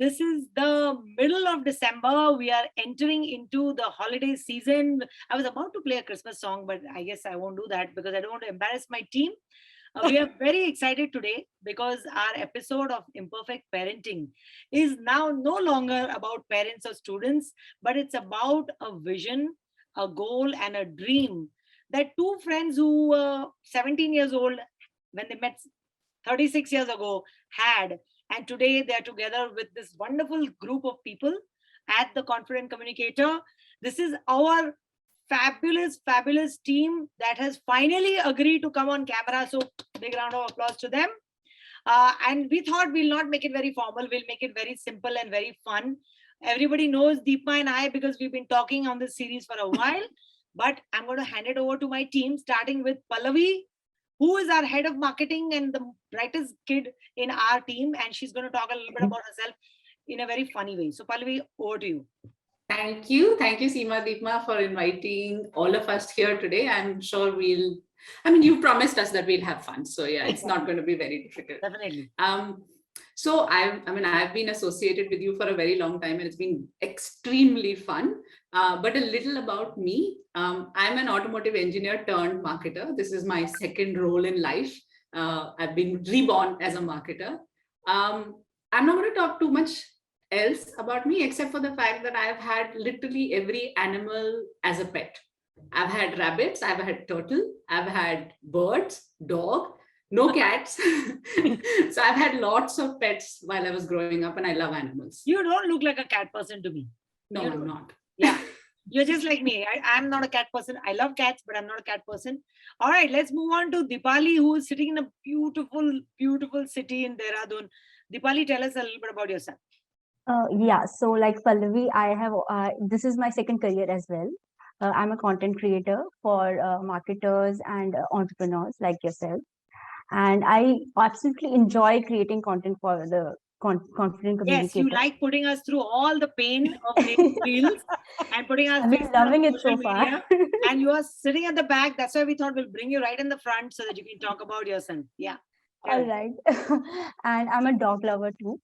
this is the middle of December. We are entering into the holiday season. I was about to play a Christmas song, but I guess I won't do that because I don't want to embarrass my team. We are very excited today because our episode of Imperfect Parenting is now no longer about parents or students, but it's about a vision, a goal, and a dream that two friends who were 17 years old when they met 36 years ago had. And today they're together with this wonderful group of people at the Confident Communicator. This is our fabulous team that has finally agreed to come on camera. So big round of applause to them. And we thought we'll not make it very formal. We'll make it very simple and very fun. Everybody knows Deepma and I because we've been talking on this series for a while. But I'm going to hand it over to my team, starting with Pallavi, who is our head of marketing and the brightest kid in our team. And she's going to talk a little bit about herself in a very funny way. So Pallavi, over to you. Thank you, Seema Deepma, for inviting all of us here today. I'm sure you promised us that we'll have fun. So yeah, it's not going to be very difficult. Definitely. So I've been associated with you for a very long time and it's been extremely fun. But a little about me. I'm an automotive engineer turned marketer. This is my second role in life. I've been reborn as a marketer. I'm not going to talk too much else about me except for the fact that I've had literally every animal as a pet. I've had rabbits, I've had turtle, I've had birds, dog, no cats. So I've had lots of pets while I was growing up and I love animals. You don't look like a cat person to me. No, I'm not. Yeah. You're just like me. I'm not a cat person. I love cats, but I'm not a cat person. All right, let's move on to Deepali, who is sitting in a beautiful city in Dehradun. Deepali, tell us a little bit about yourself. Yeah, so like Pallavi, I have this is my second career as well. I'm a content creator for marketers and entrepreneurs like yourself. And I absolutely enjoy creating content for the Confident Communicator. Yes, you like putting us through all the pain of making reels and putting us. I'm loving it so far. And you are sitting at the back. That's why we thought we'll bring you right in the front so that you can talk about yourself. Yeah. All right. And I'm a dog lover too.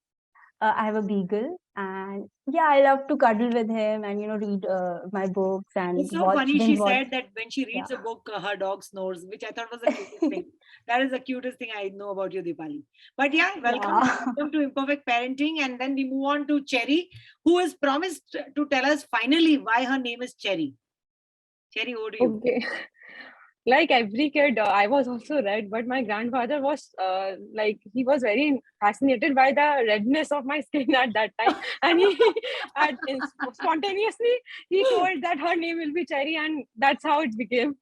I have a beagle, and yeah, I love to cuddle with him and read my books and. It's so funny. She said that when she reads a book, her dog snores, which I thought was the cutest thing. That is the cutest thing I know about you, Deepali. But yeah, welcome to Imperfect Parenting, and then we move on to Cherry, who has promised to tell us finally why her name is Cherry. Cherry, over to you. Okay. Like every kid, I was also red, but my grandfather was he was very fascinated by the redness of my skin at that time. And spontaneously, he told that her name will be Cherry, and that's how it became.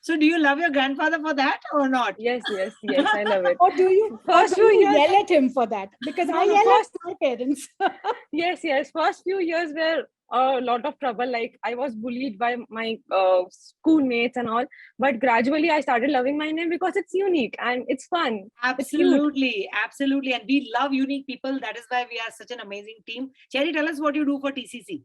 So do you love your grandfather for that or not? Yes, I love it. Or do you yell at him for that? Because I yell at my parents. Yes. First few years were a lot of trouble. Like I was bullied by my schoolmates and all. But gradually I started loving my name because it's unique and it's fun. Absolutely. And we love unique people. That is why we are such an amazing team. Cherry, tell us what you do for TCC.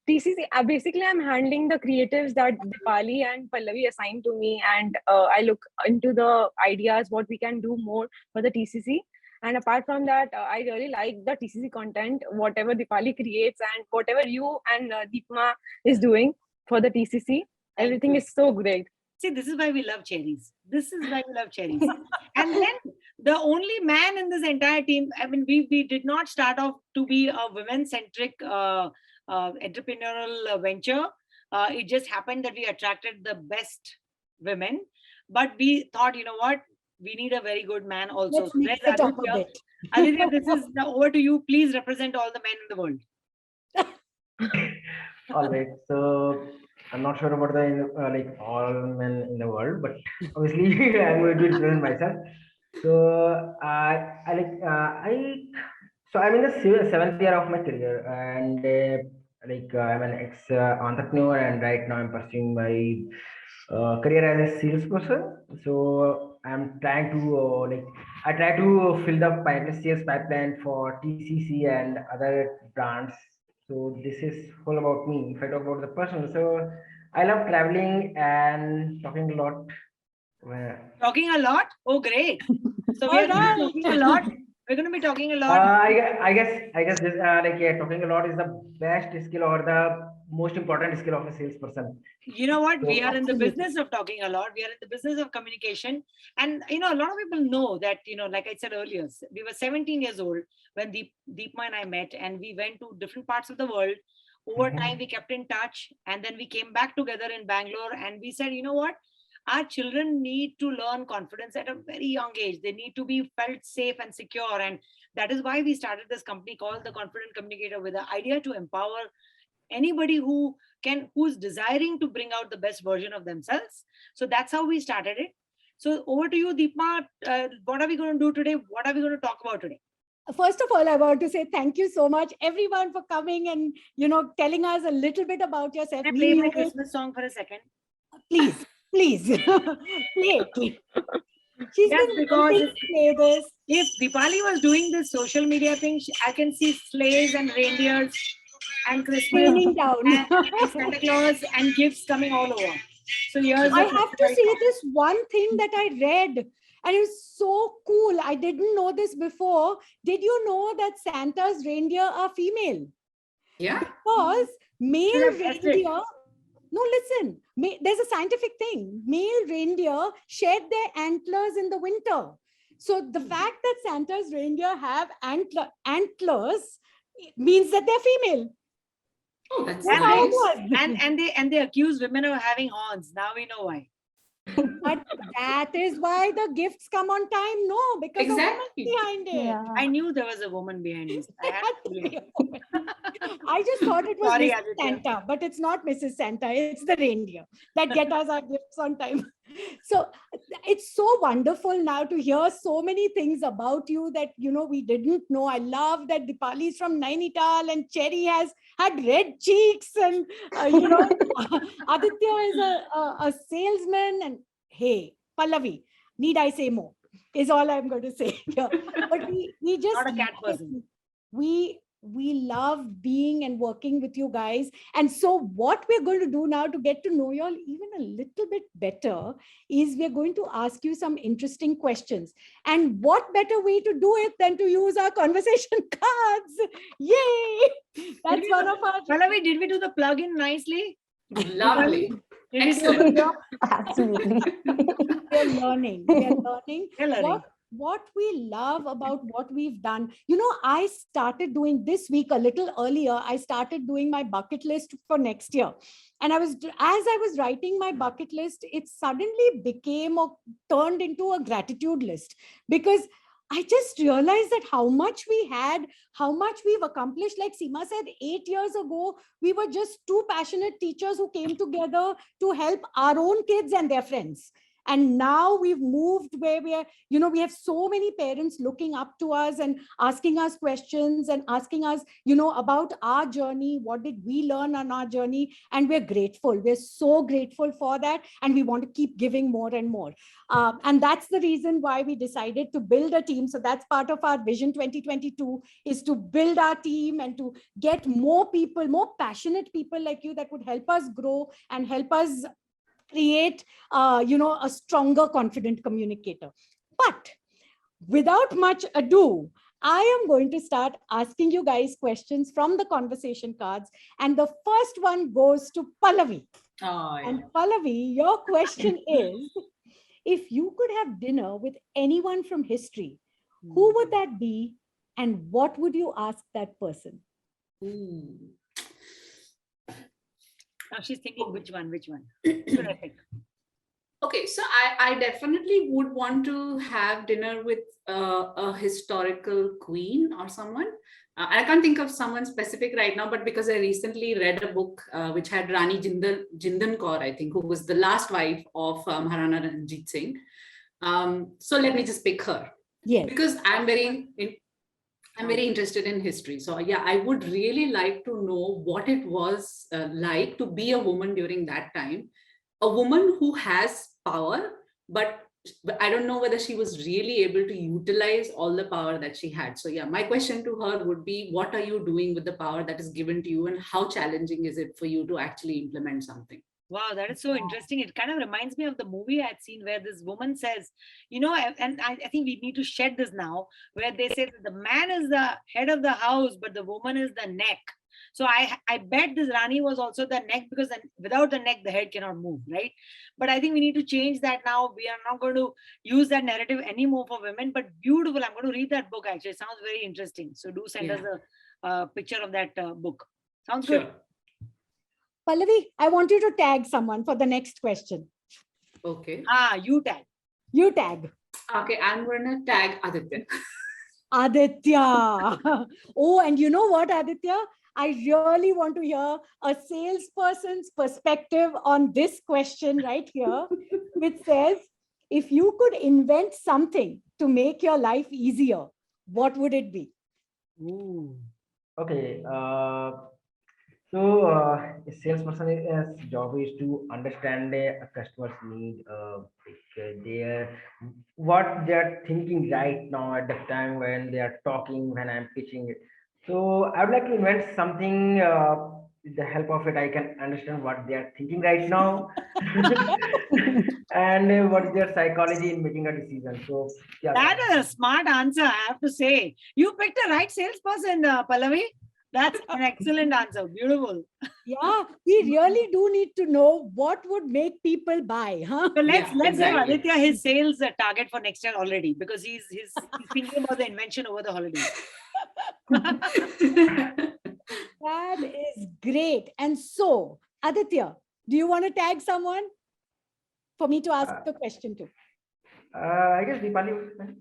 TCC, basically I'm handling the creatives that Deepali and Pallavi assigned to me, and I look into the ideas, what we can do more for the TCC. And apart from that, I really like the TCC content, whatever Deepali creates and whatever you and Deepma is doing for the TCC. Everything is so great. See, this is why we love cherries. And then the only man in this entire team, we did not start off to be a women-centric entrepreneurial venture. It just happened that we attracted the best women, but we thought, you know what, we need a very good man also. Let's talk a bit. Aditya, this is over to you. Please represent all the men in the world. All right, so I'm not sure about the all men in the world, but obviously I'm going to represent myself. So I'm in the 7th year of my career, and I'm an ex-entrepreneur, and right now I'm pursuing my career as a salesperson. So I'm trying to I try to fill the sales pipeline for TCC and other brands. So this is all about me. If I talk about the person, so I love traveling and talking a lot. Talking a lot? Oh, great. So we are talking a lot. We're going to be talking a Uh, lot. I guess this like yeah, talking a lot is the best skill or the most important skill of a salesperson. You know what? We So are in the Absolutely. business of talking a lot. We are in the business of communication. And, you know, a lot of people know that, you know, like I said earlier, we were 17 years old when Deepma and I met, and we went to different parts of the world. Over time, we kept in touch. And then we came back together in Bangalore, and we said, you know what? Our children need to learn confidence at a very young age. They need to be felt safe and secure. And that is why we started this company called The Confident Communicator, with the idea to empower anybody who's desiring to bring out the best version of themselves. So that's how we started it. So over to you, Deepma. What are we going to do today? What are we going to talk about today? First of all, I want to say thank you so much, everyone, for coming and telling us a little bit about yourself. Can I We play knew my it. Christmas song for a second? Please, please, play it. She's Yes, been because waiting to play this. if Deepali was doing this social media thing, I can see sleighs and reindeers and Christmas Raining down. and Santa Claus and gifts coming all over. So here's I the have to say this one thing that I read, and it's so cool. I didn't know this before. Did you know that Santa's reindeer are female? Yeah. Because male Should have guessed it. reindeer, no, listen, there's a scientific thing. Male reindeer shed their antlers in the winter. So the fact that Santa's reindeer have antlers means that they're female. Oh, that's That's And how it nice. was. and they accuse women of having horns. Now we know why. But that is why the gifts come on time. No, because a woman's Exactly. behind it. Yeah. I knew there was a woman behind this. I had to believe. I just thought it was Sorry, Mrs. Aditya. Santa, but it's not Mrs. Santa. It's the reindeer that get us our gifts on time. So it's so wonderful now to hear so many things about you that we didn't know. I love that Dipali is from Nainital and Cherry has had red cheeks, and Aditya is a salesman. And hey, Pallavi, need I say more? Is all I'm going to say here. But we just Not a cat love it. person. We love being and working with you guys. And so what we're going to do now to get to know you all even a little bit better is we're going to ask you some interesting questions. And what better way to do it than to use our conversation cards? Yay! That's one of our... Pallavi, did we do the plug-in nicely? Lovely. Did we do a Excellent. good job? Absolutely. We're learning. We're learning. We're learning. What we love about what we've done, I started doing this week a little earlier. I started doing my bucket list for next year. And as I was writing my bucket list, it suddenly became or turned into a gratitude list, because I just realized that how much we had, how much we've accomplished. Like Seema said, 8 years ago, we were just two passionate teachers who came together to help our own kids and their friends. And now we've moved where we are, we have so many parents looking up to us and asking us questions and asking us, about our journey. What did we learn on our journey? And we're grateful. We're so grateful for that. And we want to keep giving more and more. And that's the reason why we decided to build a team. So that's part of our Vision 2022, is to build our team and to get more people, more passionate people like you that would help us grow and help us create, a stronger, confident communicator. But without much ado, I am going to start asking you guys questions from the conversation cards. And the first one goes to Pallavi. Oh, yeah. And Pallavi, your question is, if you could have dinner with anyone from history, who would that be? And what would you ask that person? Ooh. Now she's thinking, which one? Terrific. Okay, so I definitely would want to have dinner with a historical queen or someone. I can't think of someone specific right now, but because I recently read a book which had Rani Jindan Kaur, I think, who was the last wife of Maharana Ranjit Singh. So let me just pick her. Yes. Because I'm very interested in history. So yeah, I would really like to know what it was like to be a woman during that time. A woman who has power, but I don't know whether she was really able to utilize all the power that she had. So yeah, my question to her would be, what are you doing with the power that is given to you, and how challenging is it for you to actually implement something? Wow, that is so interesting. It kind of reminds me of the movie I had seen where this woman says, and I think we need to shed this now, where they say that the man is the head of the house, but the woman is the neck. So I bet this Rani was also the neck, because then without the neck, the head cannot move, right? But I think we need to change that now. We are not going to use that narrative anymore for women, but beautiful. I'm going to read that book actually. It sounds very interesting. So do send us a picture of that book. Sounds good. Sure. Pallavi, I want you to tag someone for the next question. Okay. You tag. You tag. Okay, I'm gonna tag Aditya. Aditya. Oh, and you know what, Aditya? I really want to hear a salesperson's perspective on this question right here, which says, if you could invent something to make your life easier, what would it be? Ooh. Okay. So a salesperson's job is to understand a customer's need, their what they're thinking right now at the time when they are talking, when I'm pitching it. So I would like to invent something. With the help of it, I can understand what they are thinking right now, and what is their psychology in making a decision. So yeah, That is a smart answer, I have to say. You picked the right salesperson, Pallavi. That's an excellent answer. Beautiful. Yeah, we really do need to know what would make people buy, huh? So let's Yeah, give exactly. Aditya his sales target for next year already, because he's thinking about the invention over the holidays. That is great. And so, Aditya, do you want to tag someone for me to ask the question to? I guess Deepali would be fine.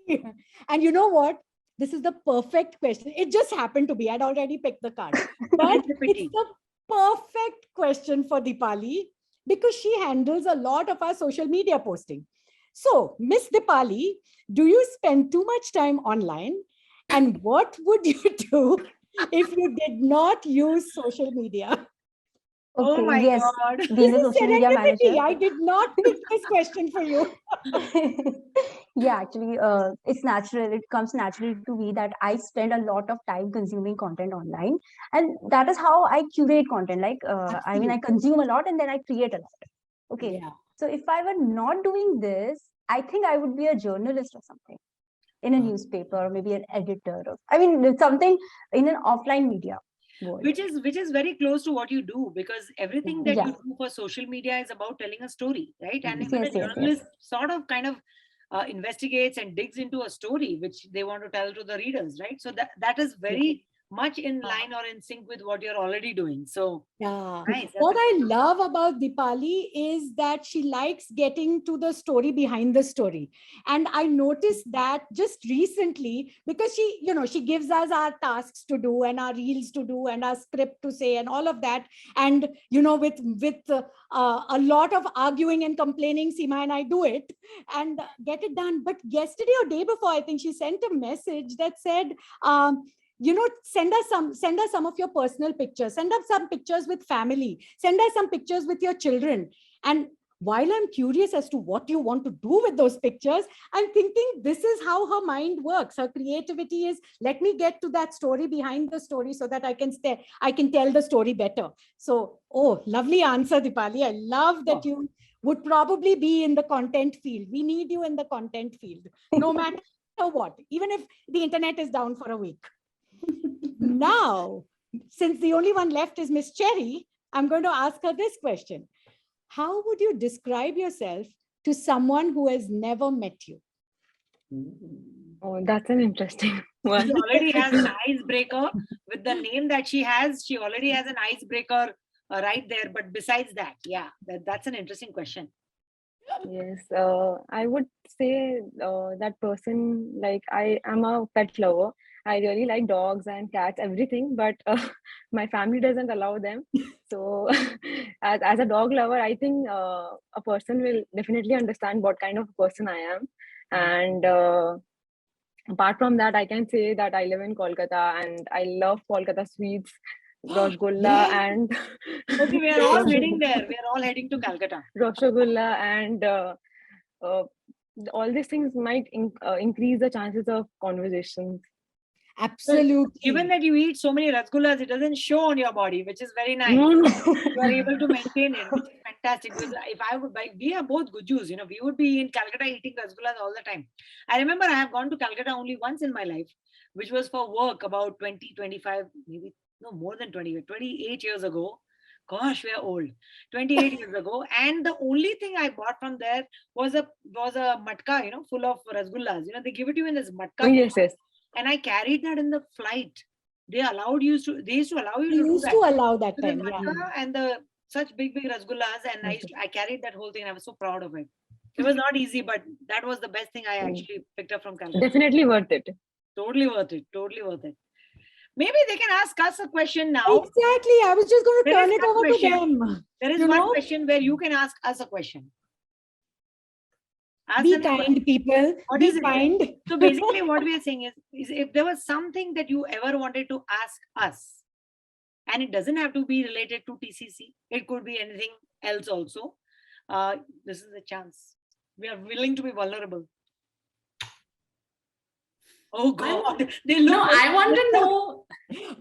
Dipali. And you know what? This is the perfect question. It just happened to be. I'd already picked the card. But It's a pity. it's the perfect question for Dipali because she handles a lot of our social media posting. So, Miss Dipali, do you spend too much time online? And what would you do if you did not use social media? Oh Okay, my yes, God. being This a is social media serendipity. manager. I did not pick this question for you. Yeah, actually, it's natural. It comes naturally to me that I spend a lot of time consuming content online, and that is how I curate content. Like, I mean, I consume a lot and then I create a lot. Okay, Yeah. so if I were not doing this, I think I would be a journalist or something in a newspaper, or maybe an editor. I mean, something in an offline media world. Which is very close to what you do, because everything that Yeah. you do for social media is about telling a story, right? And even Yes, a yes, journalist sort of kind of investigates and digs into a story which they want to tell to the readers, right? So that is very much in line or in sync with what you're already doing. So Yeah. nice. What I love about Dipali is that she likes getting to the story behind the story. And I noticed that just recently because she gives us our tasks to do and our reels to do and our script to say and all of that. And, with a lot of arguing and complaining, Seema and I do it and get it done. But yesterday or day before, I think she sent a message that said, send us some of your personal pictures, send us some pictures with family, send us some pictures with your children. And while I'm curious as to what you want to do with those pictures, I'm thinking this is how her mind works. Her creativity is, let me get to that story behind the story so that I can tell the story better. So, oh, lovely answer, Dipali. I love that you would probably be in the content field. We need you in the content field, no matter what, even if the internet is down for a week. Now, since the only one left is Miss Cherry, I'm going to ask her this question. How would you describe yourself to someone who has never met you? Oh, that's an interesting She one. already has an icebreaker with the name that she has. She already has an icebreaker right there. But besides that, yeah, that's an interesting question. Yes, I would say that person, like I am a pet lover. I really like dogs and cats, everything, but my family doesn't allow them. So, as a dog lover, I think a person will definitely understand what kind of person I am. And apart from that, I can say that I live in Kolkata and I love Kolkata sweets, Rasgulla, Yay! and Okay, we are all heading there. We are all heading to Calcutta. Rasgulla, and all these things might increase the chances of conversations. Absolutely. Given that you eat so many rasgullas, it doesn't show on your body, which is very nice. No, no. You are able to maintain it, which is fantastic. Because if I would buy, we are both Gujus, we would be in Calcutta eating rasgullas all the time. I remember I have gone to Calcutta only once in my life, which was for work about 20, 25, maybe no more than 20, 28 years ago. Gosh, we are old. 28 years ago. And the only thing I bought from there was a matka, full of rasgullas. They give it to you in this matka. Yes, yes. And I carried that in the flight. They used to allow you They to do used that. to allow that So the time. Yeah. matka and the such big rasgullas, and I carried that whole thing, and I was so proud of it. It was not easy, but that was the best thing I actually picked up from Calcutta. Definitely worth it. Totally worth it. Totally worth it. Maybe they can ask us a question now. Exactly. I was just going to There turn is it one over question. to them. There is You one know? question where you can ask us a question. Ask Be them a question. kind, people. What Be is it? kind. So basically, what we are saying is if there was something that you ever wanted to ask us, and it doesn't have to be related to TCC, it could be anything else also. This is a chance. We are willing to be vulnerable. Oh God, they look. No, I want to know.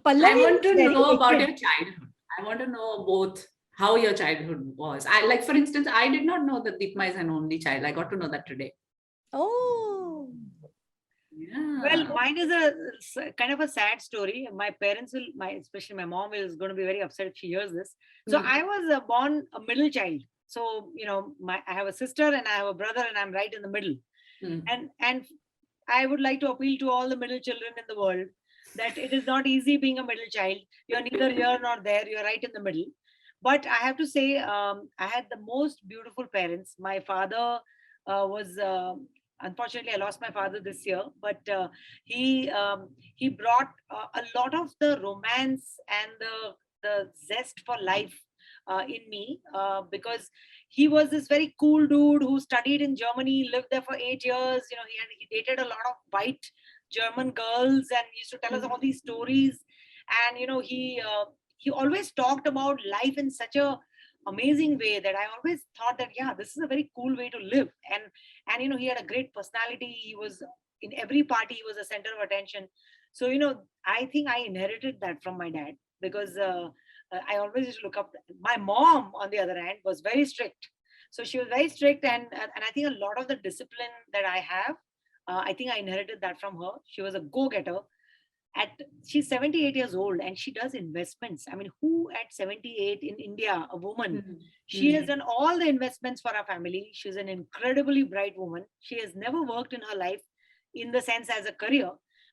Pallavi I want is to very know about wicked. your childhood. I want to know both how your childhood was. Like, for instance, I did not know that Deepma is an only child. I got to know that today. Oh. Yeah. Well, mine is kind of a sad story. My parents especially my mom is going to be very upset if she hears this. So I was born a middle child. So I have a sister and I have a brother, and I'm right in the middle. Mm. And I would like to appeal to all the middle children in the world that it is not easy being a middle child. You're neither here nor there. You're right in the middle. But I have to say, I had the most beautiful parents. My father was unfortunately I lost my father this year, but he brought a lot of the romance and the zest for life in me because he was this very cool dude who studied in Germany, lived there for 8 years. He dated a lot of white German girls and used to tell us all these stories. And he always talked about life in such a amazing way that I always thought that this is a very cool way to live. And he had a great personality. He was in every party, he was a center of attention. So I think I inherited that from my dad because I always used to look up. My mom, on the other hand, was very strict. So she was very strict, and I think a lot of the discipline that I have, I think I inherited that from her. She was a go-getter. She's 78 years old and she does investments. I mean, who at 78 in India, a woman, she has done all the investments for our family. She's an incredibly bright woman. She has never worked in her life in the sense as a career,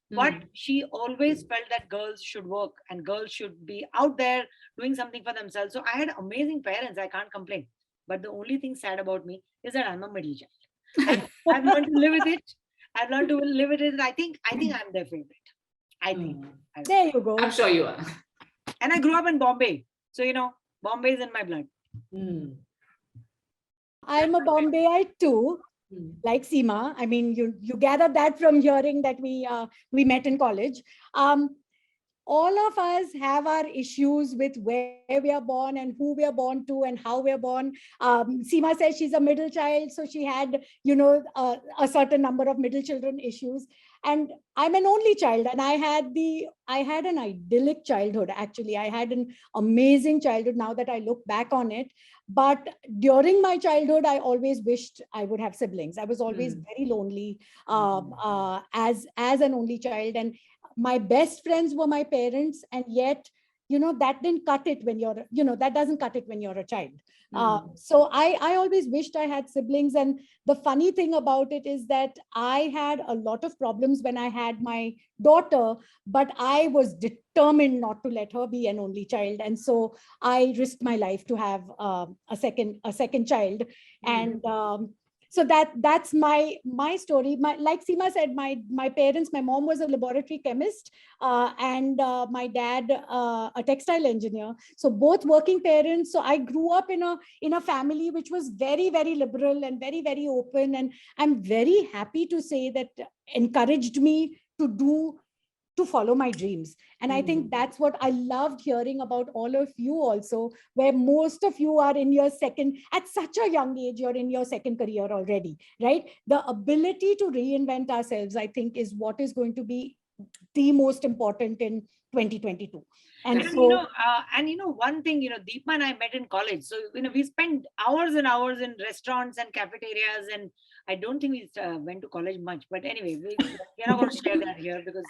but she always felt that girls should work and girls should be out there doing something for themselves. So I had amazing parents. I can't complain. But the only thing sad about me is that I'm a middle child. I've learned to live with it. I've learned to live with it. And I think I'm their favorite. I think. There you go. I'm sure you are. And I grew up in Bombay. So, Bombay is in my blood. I'm a Bombayite too, like Seema. I mean, you gathered that from hearing that we met in college. All of us have our issues with where we are born and who we are born to and how we are born. Seema says she's a middle child, so she had, a certain number of middle children issues. And I'm an only child, and I had an idyllic childhood. Actually, I had an amazing childhood. Now that I look back on it, but during my childhood, I always wished I would have siblings. I was always very lonely as an only child, and my best friends were my parents, and yet that didn't cut it when you're that doesn't cut it when you're a child. So I always wished I had siblings. And the funny thing about it is that I had a lot of problems when I had my daughter, but I was determined not to let her be an only child, and so I risked my life to have a second child. And so that's my story. Like Seema said, my parents, my mom was a laboratory chemist, and my dad a textile engineer. So both working parents. So I grew up in a family which was very, very liberal and very, very open. And I'm very happy to say that encouraged me to follow my dreams. And I think that's what I loved hearing about all of you also, where most of you are in your at such a young age, you're in your second career already, right? The ability to reinvent ourselves, I think, is what is going to be the most important in 2022. And And so, one thing, Deepa and I met in college. So, we spent hours and hours in restaurants and cafeterias, and I don't think we went to college much. But anyway, we're not going to share that here because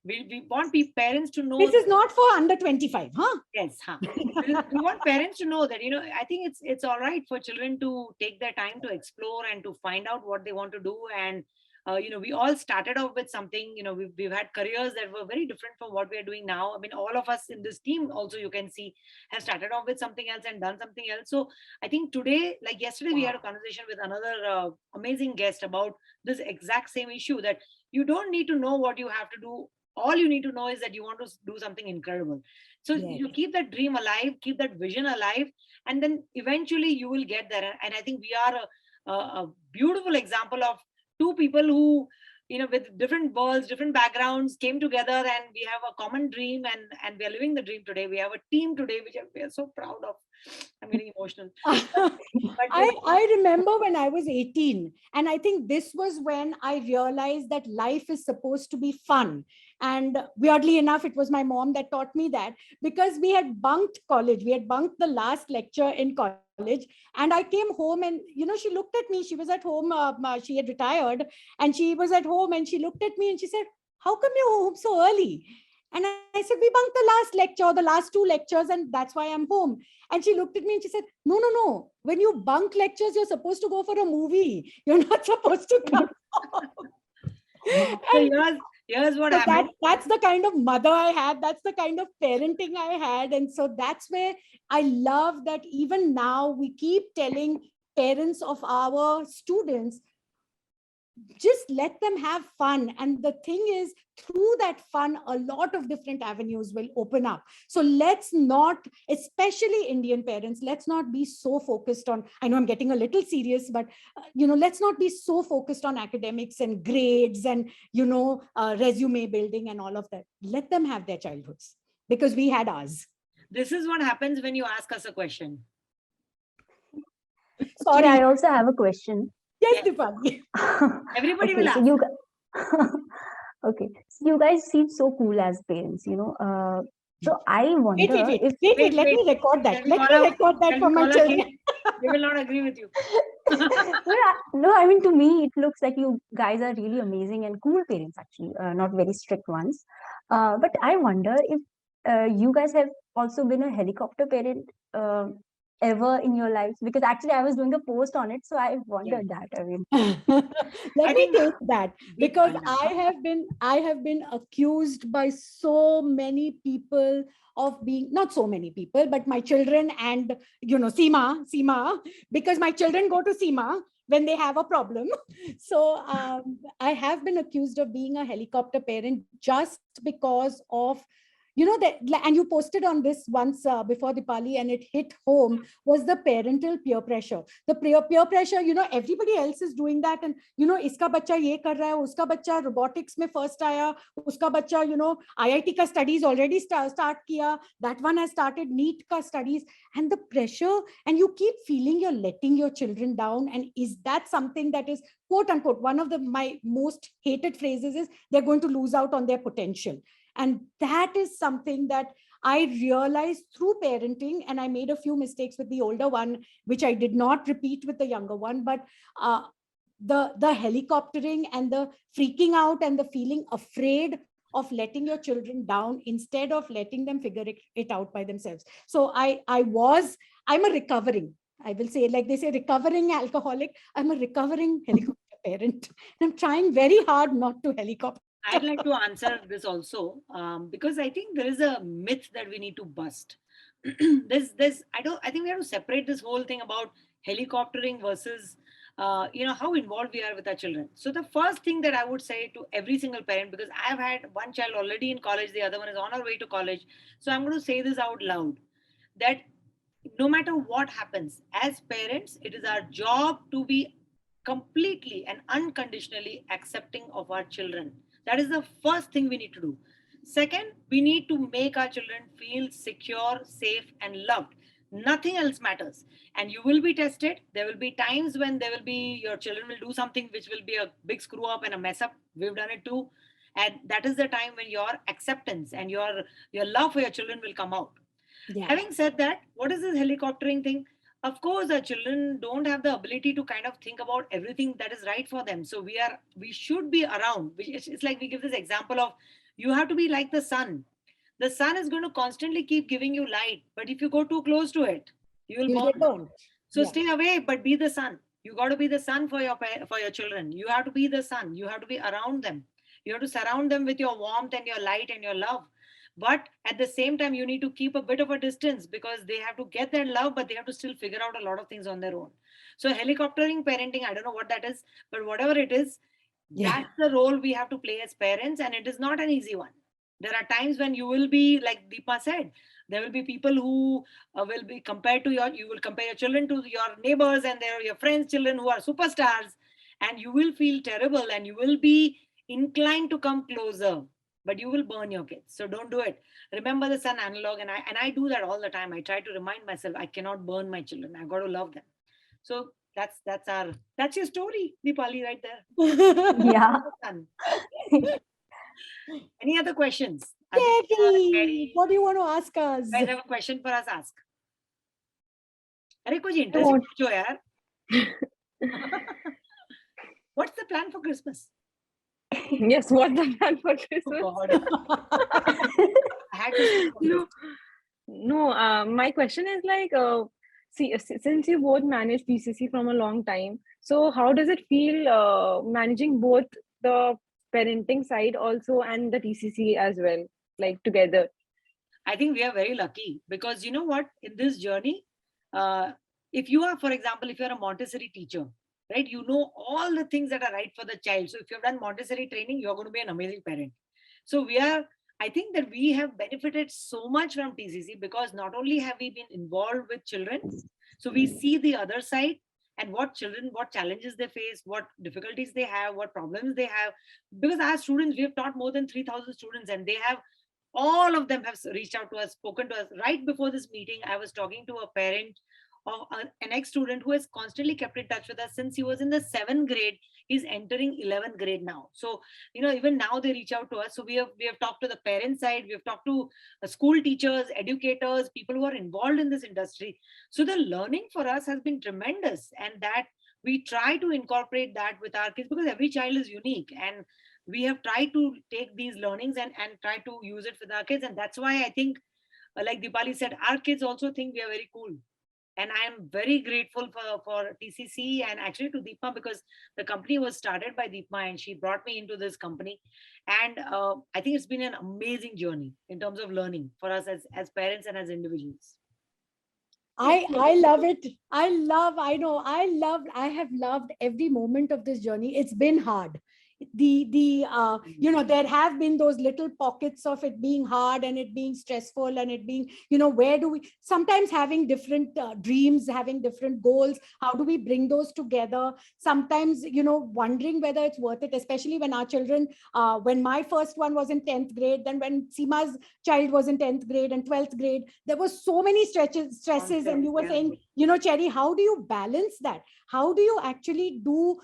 we want parents to know. this is not for under 25, huh? Yes, huh. We want parents to know that, I think it's all right for children to take their time to explore and to find out what they want to do. And we all started off with something. We've had careers that were very different from what we are doing now. I mean, all of us in this team also, you can see, have started off with something else and done something else. So I think today, like yesterday, we had a conversation with another amazing guest about this exact same issue, that you don't need to know what you have to do. All you need to know is that you want to do something incredible. So Yes. you keep that dream alive, keep that vision alive, and then eventually you will get there. And I think we are a beautiful example of two people who, with different worlds, different backgrounds, came together, and we have a common dream, and we are living the dream today. We have a team today, which we are so proud of. I'm getting emotional. But I remember when I was 18, and I think this was when I realized that life is supposed to be fun. And weirdly enough, it was my mom that taught me that, because we had bunked college. We had bunked the last lecture in college. And I came home, and, she looked at me. She was at home. She had retired, and she was at home, and she looked at me and she said, "How come you're home so early?" And I said, "We bunked the last lecture, the last two lectures, and that's why I'm home." And she looked at me and she said, "No, no, no. When you bunk lectures, you're supposed to go for a movie. You're not supposed to come home." so here's what So happened. that's the kind of mother I had. That's the kind of parenting I had. And so that's where I love that even now we keep telling parents of our students, just let them have fun. And the thing is, through that fun, a lot of different avenues will open up. So let's not, especially Indian parents, let's not be so focused on, I know I'm getting a little serious, but let's not be so focused on academics and grades and resume building and all of that. Let them have their childhoods, because we had ours. This is what happens when you ask us a question. Sorry. Okay, I also have a question. Yes, Dipali. Everybody Okay, will so ask. okay, so you guys seem so cool as parents, So I wonder Wait. if Let me record that. Shall we Let call me our- record that shall for we my call our children. kids? They will not agree with you. no, I mean, to me, it looks like you guys are really amazing and cool parents, actually, not very strict ones. But I wonder if you guys have also been a helicopter parent ever in your lives, because actually I was doing a post on it, so I wondered that. I mean, Let I me think- take that, because I have been accused by so many people of being, not so many people, but my children and Seema, because my children go to Seema when they have a problem. So I have been accused of being a helicopter parent just because of that. And you posted on this once before Dipali, and it hit home, was the parental peer pressure. The peer pressure, everybody else is doing that, and iska bacha ye kar raha hai, uska bacha robotics mein first aaya, uska bacha IIT ka studies already start kiya, that one has started NEET ka studies, and the pressure, and you keep feeling you're letting your children down. And is that something that is, quote unquote, one of my most hated phrases is, they're going to lose out on their potential. And that is something that I realized through parenting, and I made a few mistakes with the older one, which I did not repeat with the younger one. But the helicoptering and the freaking out and the feeling afraid of letting your children down instead of letting them figure it out by themselves. So I'm a recovering, I will say, like they say, recovering alcoholic. I'm a recovering helicopter parent. And I'm trying very hard not to helicopter. I'd like to answer this also, because I think there is a myth that we need to bust. I think we have to separate this whole thing about helicoptering versus, how involved we are with our children. So the first thing that I would say to every single parent, because I've had one child already in college, the other one is on her way to college. So I'm going to say this out loud, that no matter what happens, as parents, it is our job to be completely and unconditionally accepting of our children. That is the first thing we need to do. Second, we need to make our children feel secure, safe, and loved. Nothing else matters. And you will be tested. There will be times when your children will do something which will be a big screw up and a mess up. We've done it too. And that is the time when your acceptance and your love for your children will come out. Yeah. Having said that, what is this helicoptering thing? Of course, our children don't have the ability to kind of think about everything that is right for them. So we should be around. It's like we give this example of, you have to be like the sun. The sun is going to constantly keep giving you light, but if you go too close to it, you will You'll get burn. burned. So Yeah. stay away, but be the sun. You got to be the sun for your children. You have to be the sun. You have to be around them. You have to surround them with your warmth and your light and your love. But at the same time, you need to keep a bit of a distance, because they have to get their love, but they have to still figure out a lot of things on their own. So helicoptering parenting, I don't know what that is, but whatever it is, Yeah. that's the role we have to play as parents, and it is not an easy one. There are times when you will be, like Deepa said, there will be people who will be compared to you will compare your children to your neighbors and your friends' children who are superstars, and you will feel terrible and you will be inclined to come closer, but you will burn your kids. So don't do it. Remember the sun analog, and I do that all the time. I try to remind myself I cannot burn my children. I've got to love them. So that's your story, Deepali, right there. Yeah. Sun. Any other questions? Terry, what do you want to ask us? You guys have a question for us? Ask. अरे कुछ I interesting want- पूछो यार. What's the plan for Christmas? Yes, what's the plan for Oh Christmas? God. I had to No, no. My question is like, since you both manage TCC from a long time, so how does it feel managing both the parenting side also and the TCC as well, like together? I think we are very lucky, because you know what, in this journey, if you are, for example, if you're a Montessori teacher, right, you know all the things that are right for the child. So if you've done Montessori training, you're going to be an amazing parent. So I think that we have benefited so much from TCC, because not only have we been involved with children, so we see the other side, and what challenges they face, what difficulties they have, what problems they have. Because our students, we have taught more than 3,000 students, and all of them have reached out to us, spoken to us. Right before this meeting, I was talking to a parent of an ex-student who has constantly kept in touch with us since he was in the 7th grade. He's entering 11th grade now. So, even now they reach out to us. So we have talked to the parent side, we have talked to school teachers, educators, people who are involved in this industry. So the learning for us has been tremendous, and that we try to incorporate that with our kids, because every child is unique, and we have tried to take these learnings and try to use it with our kids. And that's why I think, like Deepali said, our kids also think we are very cool. And I am very grateful for TCC, and actually to Deepa, because the company was started by Deepa and she brought me into this company. And I think it's been an amazing journey in terms of learning for us as parents and as individuals. I love it. I have loved every moment of this journey. It's been hard. There have been those little pockets of it being hard and it being stressful and it being, where do we sometimes having different dreams, having different goals, how do we bring those together? Sometimes, wondering whether it's worth it, especially when our children, when my first one was in 10th grade, then when Seema's child was in 10th grade and 12th grade, there was so many stresses, and you were saying, Cherry, how do you balance that? How do you actually do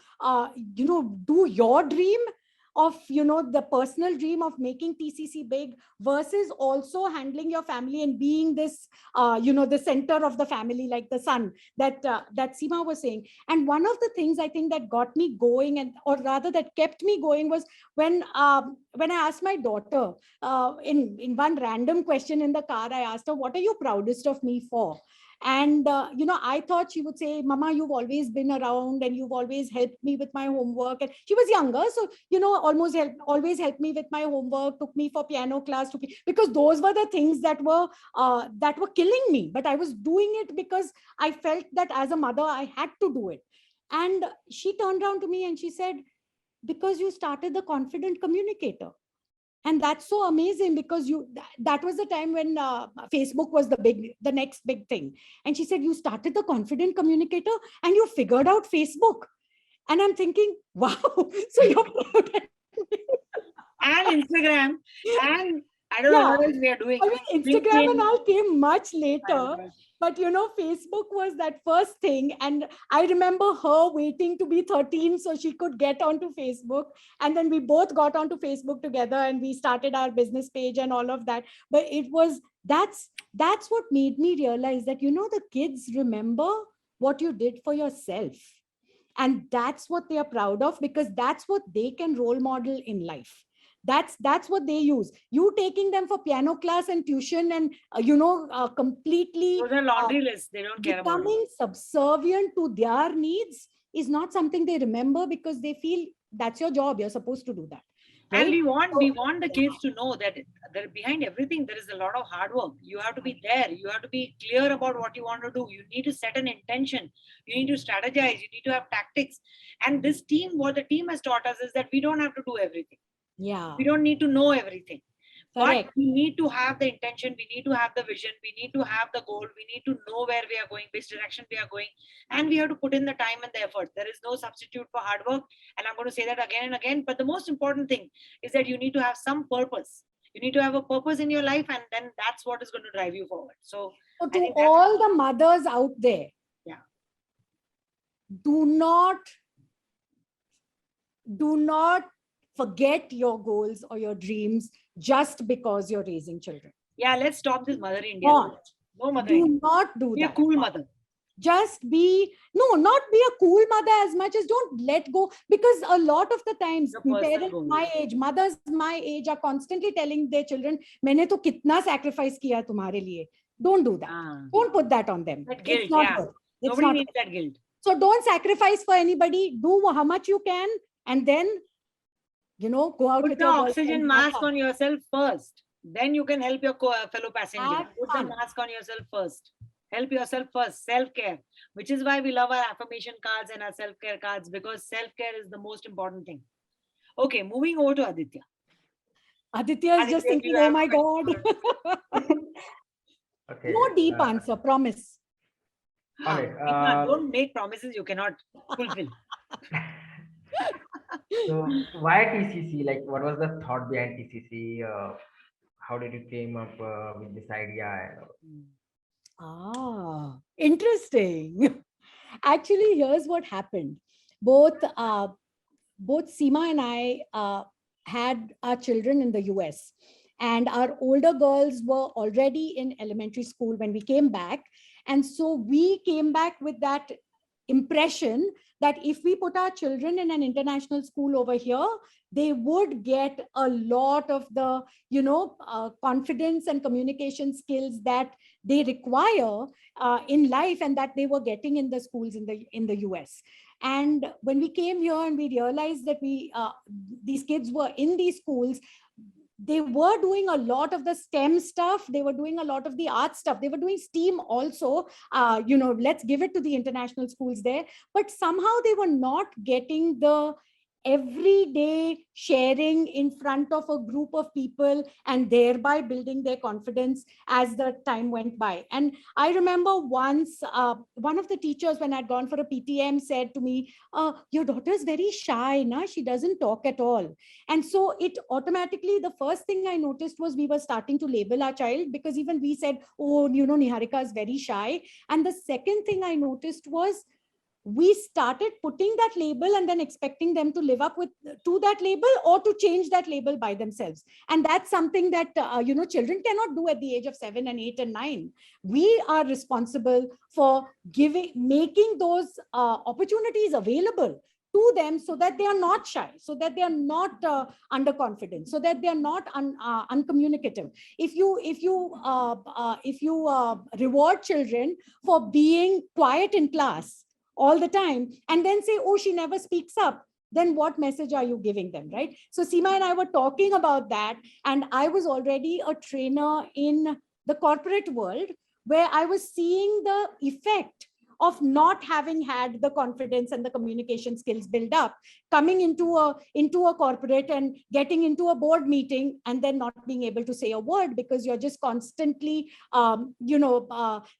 your dream of, the personal dream of making TCC big versus also handling your family and being this, the center of the family, like the sun that Seema was saying. And one of the things I think that got me going, or rather that kept me going, was when I asked my daughter in one random question in the car, I asked her, what are you proudest of me for? And, I thought she would say, Mama, you've always been around and you've always helped me with my homework. And she was younger. So, always helped me with my homework, took me for piano class, because those were the things that were killing me. But I was doing it because I felt that as a mother, I had to do it. And she turned around to me and she said, because you started the Confident Communicator. And that's so amazing, because that was the time when Facebook was the next big thing. And she said, you started the Confident Communicator and you figured out Facebook. And I'm thinking, wow, so you're proud. And Instagram. And I don't know Yeah. what else we are doing. I mean, Instagram and LinkedIn. all came much My later. God. But Facebook was that first thing. And I remember her waiting to be 13 so she could get onto Facebook. And then we both got onto Facebook together and we started our business page and all of that. But that's what made me realize that, the kids remember what you did for yourself. And that's what they are proud of, because that's what they can role model in life. That's what they use. You taking them for piano class and tuition and completely Those are laundry lists. They don't care about it. becoming subservient to their needs is not something they remember, because they feel that's your job, you're supposed to do that, And right? we want the kids to know that behind everything there is a lot of hard work. You have to be there. You have to be clear about what you want to do. You need to set an intention. You need to strategize. You need to have tactics. And this team, what the team has taught us is that we don't have to do everything. Yeah, We don't need to know everything. correct. But we need to have the intention, we need to have the vision, we need to have the goal, we need to know where we are going, which direction we are going, and we have to put in the time and the effort. There is no substitute for hard work. And I'm going to say that again and again. But the most important thing is that you need to have some purpose. You need to have a purpose in your life, and then that's what is going to drive you forward. So, So I to think that's all the mothers out there, Yeah. do not forget your goals or your dreams just because you're raising children. yeah, let's stop this Mother India. Not. No Mother Do India. not do Be a that. cool mother. Just not be a cool mother as much as don't let go, because a lot of the times Your personal parents goals. my age, mothers my age are constantly telling their children, मैंने तो कितना sacrifice किया तुम्हारे लिए. Don't do that. Ah, Don't put that on them. That guilt, It's not yeah. good. It's nobody not needs that guilt. So don't sacrifice for anybody. Do how much you can, and then go out Put with the your oxygen girlfriend, have mask fun. on yourself first. Then you can help your fellow passenger. Have Put the fun. mask on yourself first. Help yourself first. Self-care, which is why we love our affirmation cards and our self-care cards, because self-care is the most important thing. Okay, moving over to Aditya. Aditya is just Aditya, thinking, you oh have my a question God. Okay. No deep answer, promise. Ah, Alright, you can't- don't make promises you cannot fulfill. So why TCC? Like, what was the thought behind TCC? How did you came up with this idea? Ah, interesting. Actually, here's what happened. Both Seema and I had our children in the US, and our older girls were already in elementary school when we came back. And so we came back with that impression that if we put our children in an international school over here, they would get a lot of the confidence and communication skills that they require in life, and that they were getting in the schools in the US. And when we came here and we realized that these kids were in these schools, they were doing a lot of the STEM stuff. They were doing a lot of the art stuff. They were doing STEAM also. Let's give it to the international schools there. But somehow they were not getting the everyday sharing in front of a group of people, and thereby building their confidence as the time went by. And I remember once one of the teachers, when I'd gone for a PTM, said to me, your daughter is very shy, na? She doesn't talk at all. And so it automatically, the first thing I noticed was we were starting to label our child, because even we said, oh, Niharika is very shy. And the second thing I noticed was we started putting that label and then expecting them to live up to that label, or to change that label by themselves. And that's something that children cannot do at the age of 7 and 8 and 9. We are responsible for making those opportunities available to them, so that they are not shy, so that they are not underconfident, so that they are not uncommunicative. If you reward children for being quiet in class all the time, and then say, oh, she never speaks up, then what message are you giving them, right? So Seema and I were talking about that, and I was already a trainer in the corporate world, where I was seeing the effect of not having had the confidence and the communication skills build up, coming into a corporate and getting into a board meeting, and then not being able to say a word, because you're just constantly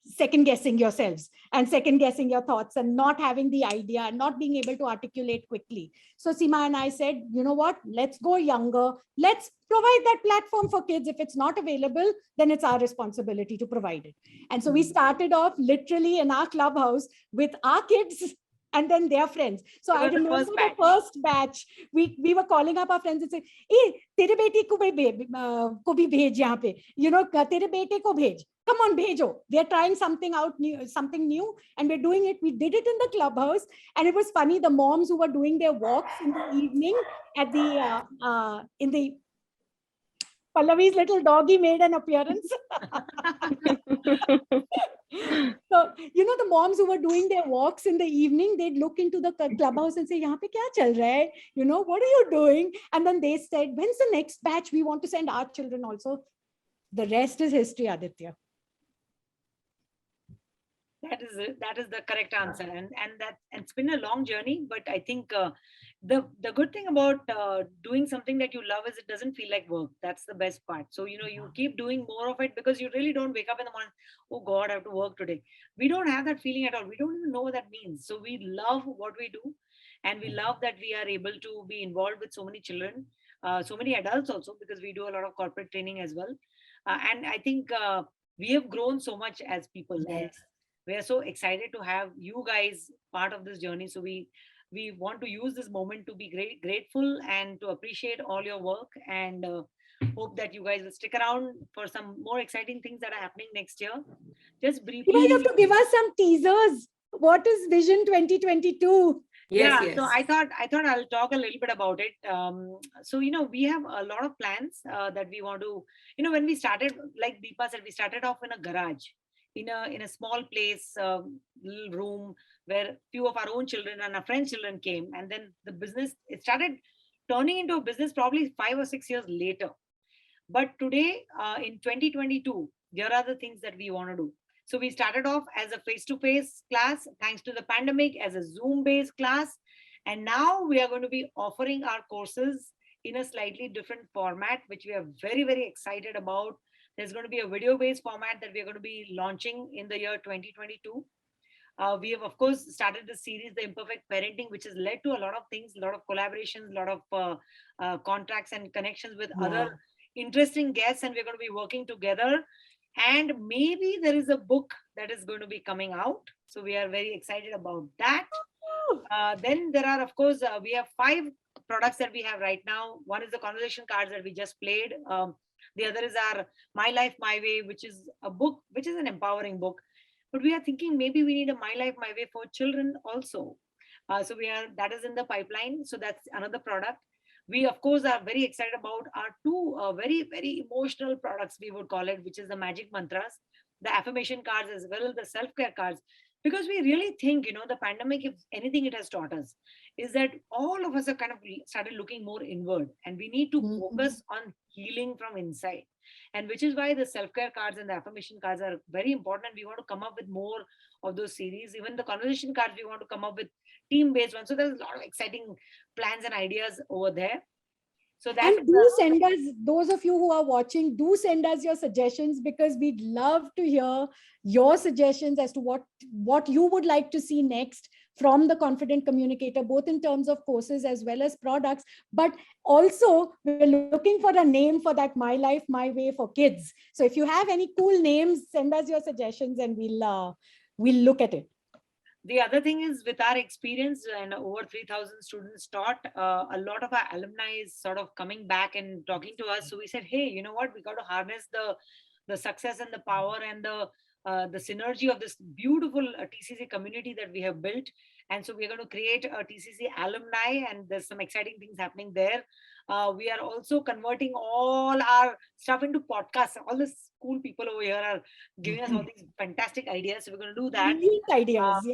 second guessing yourselves and second guessing your thoughts, and not having the idea and not being able to articulate quickly. So Seema and I said, you know what, let's go younger. Let's provide that platform for kids. If it's not available, then it's our responsibility to provide it. And so we started off literally in our clubhouse with our kids and then their friends. So It I was the remember first the batch. first batch, we were calling up our friends and saying, "Hey, tere beti ko bhi bhej yahan pe. You know, tere bete ko bhej. Come on, bhejo." We are trying something new, and we're doing it. We did it in the clubhouse, and it was funny. The moms who were doing their walks in the evening at the in the Pallavi's little doggy made an appearance. So, you know, the moms who were doing their walks in the evening, they'd look into the clubhouse and say, "Yahan pe kya chal raha hai? You know, what are you doing?" And then they said, "When's the next batch? We want to send our children also." The rest is history, Aditya. That is the correct answer, and it's been a long journey, but I think the good thing about doing something that you love is it doesn't feel like work. That's the best part. So you keep doing more of it because you really don't wake up in the morning, oh God, I have to work today. We don't have that feeling at all. We don't even know what that means. So we love what we do, and we love that we are able to be involved with so many children, so many adults also, because we do a lot of corporate training as well. And I think we have grown so much as people. Yes. We are so excited to have you guys part of this journey. So we want to use this moment to be grateful and to appreciate all your work, and hope that you guys will stick around for some more exciting things that are happening next year. Just You briefly, guys have to give us some teasers. What is Vision 2022? Yes, yeah, yes. so I thought I'll talk a little bit about it. So we have a lot of plans that we want to. When we started, like Deepa said, we started off in a garage, in a small place, little room where few of our own children and our friends' children came, and then the business, it started turning into a business probably 5 or 6 years later. But today, in 2022, here are the things that we want to do. So we started off as a face-to-face class, thanks to the pandemic, as a Zoom-based class. And now we are going to be offering our courses in a slightly different format, which we are very, very excited about. There's going to be a video-based format that we're going to be launching in the year 2022. We have, of course, started the series, The Imperfect Parenting, which has led to a lot of things, a lot of collaborations, a lot of contracts and connections with other interesting guests, and we're going to be working together. And maybe there is a book that is going to be coming out. So we are very excited about that. Then there are, of course, we have 5 products that we have right now. One is the conversation cards that we just played. The other is our My Life, My Way, which is a book, which is an empowering book. But we are thinking maybe we need a My Life, My Way for children also. So that is in the pipeline. So that's another product. We, of course, are very excited about our 2 very, very emotional products, we would call it, which is the Magic Mantras, the affirmation cards, as well as the self-care cards. Because we really think, the pandemic, if anything it has taught us, is that all of us have kind of started looking more inward, and we need to focus on healing from inside. And which is why the self-care cards and the affirmation cards are very important. We want to come up with more of those series. Even the conversation cards, we want to come up with team-based ones. So there's a lot of exciting plans and ideas over there. So that And do send us, those of you who are watching, do send us your suggestions, because we'd love to hear your suggestions as to what you would like to see next from the Confident Communicator, both in terms of courses as well as products. But also, we're looking for a name for that My Life, My Way for kids. So if you have any cool names, send us your suggestions and we'll look at it. The other thing is, with our experience and over 3,000 students taught, a lot of our alumni is sort of coming back and talking to us. So we said, hey, you know what? We got to harness the success and the power and the synergy of this beautiful TCC community that we have built. And so we're going to create a TCC alumni, and there's some exciting things happening there. We are also converting all our stuff into podcasts. All the cool people over here are giving us all these fantastic ideas. So we're going to do that. Brilliant ideas.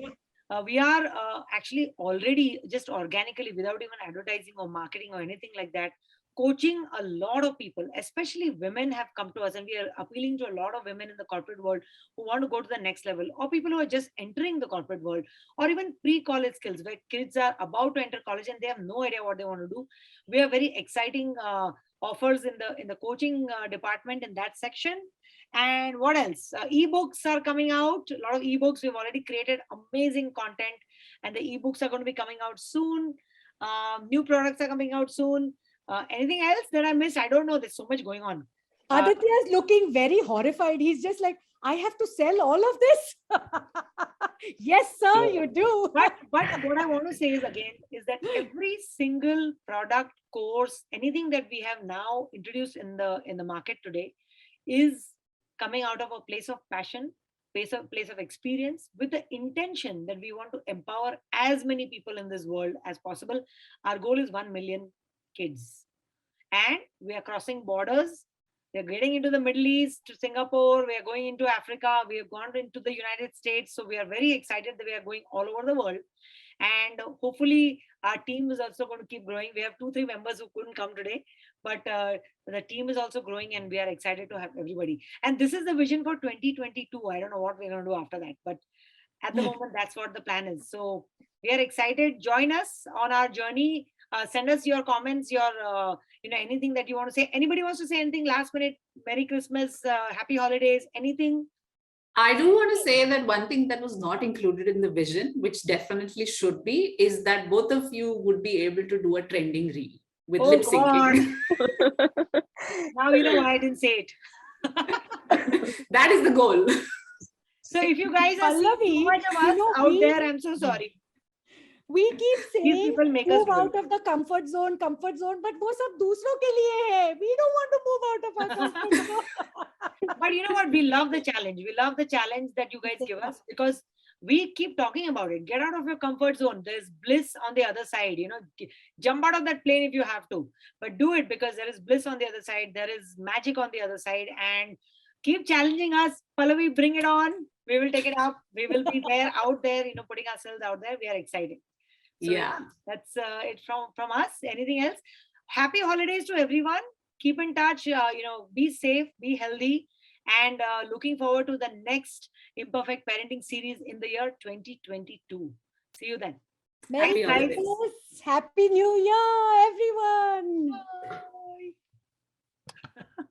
We are actually already, just organically, without even advertising or marketing or anything like that, coaching a lot of people, especially women, have come to us, and we are appealing to a lot of women in the corporate world who want to go to the next level, or people who are just entering the corporate world, or even pre-college skills, where kids are about to enter college and they have no idea what they want to do. We have very exciting offers in the coaching department in that section. And what else? Ebooks are coming out. A lot of ebooks. We've already created amazing content, and the ebooks are going to be coming out soon. New products are coming out soon. Anything else that I missed? I don't know. There's so much going on. Aditya is looking very horrified. He's just like, I have to sell all of this. Yes, sir, you do. But what I want to say is again is that every single product, course, anything that we have now introduced in the market today is coming out of a place of passion, place of experience, with the intention that we want to empower as many people in this world as possible. Our goal is 1 million kids, and we are crossing borders. We're getting into the Middle East, to Singapore. We are going into Africa. We have gone into the United States. So we are very excited that we are going all over the world. And hopefully our team is also going to keep growing. We have 2-3 members who couldn't come today, but the team is also growing, and we are excited to have everybody. And this is the vision for 2022. I don't know what we're going to do after that, but at the moment, that's what the plan is. So we are excited. Join us on our journey. Send us your comments, your anything that you want to say. Anybody wants to say anything last minute? Merry Christmas, happy holidays, anything? I do want to say that one thing that was not included in the vision, which definitely should be, is that both of you would be able to do a trending reel with Oh, lip syncing. Now you know why I didn't say it. That is the goal. So if you guys are seeing too Pallavi, much of you us know, out we- there, I'm so sorry. We keep These saying people make us move do out it. of the comfort zone, but वो सब दूसरों के लिए है. We don't want to move out of our comfort zone. But you know what? We love the challenge. We love the challenge that you guys give us, because we keep talking about it. Get out of your comfort zone. There's bliss on the other side. Jump out of that plane if you have to, but do it, because there is bliss on the other side. There is magic on the other side, and keep challenging us. Pallavi, bring it on. We will take it up. We will be there, out there, putting ourselves out there. We are excited. So Yeah. that's it from us. Anything else? Happy holidays to everyone. Keep in touch. Be safe, be healthy, and looking forward to the next Imperfect Parenting series in the year 2022. See you then. Merry holidays. Christmas, Happy New Year, everyone. Bye.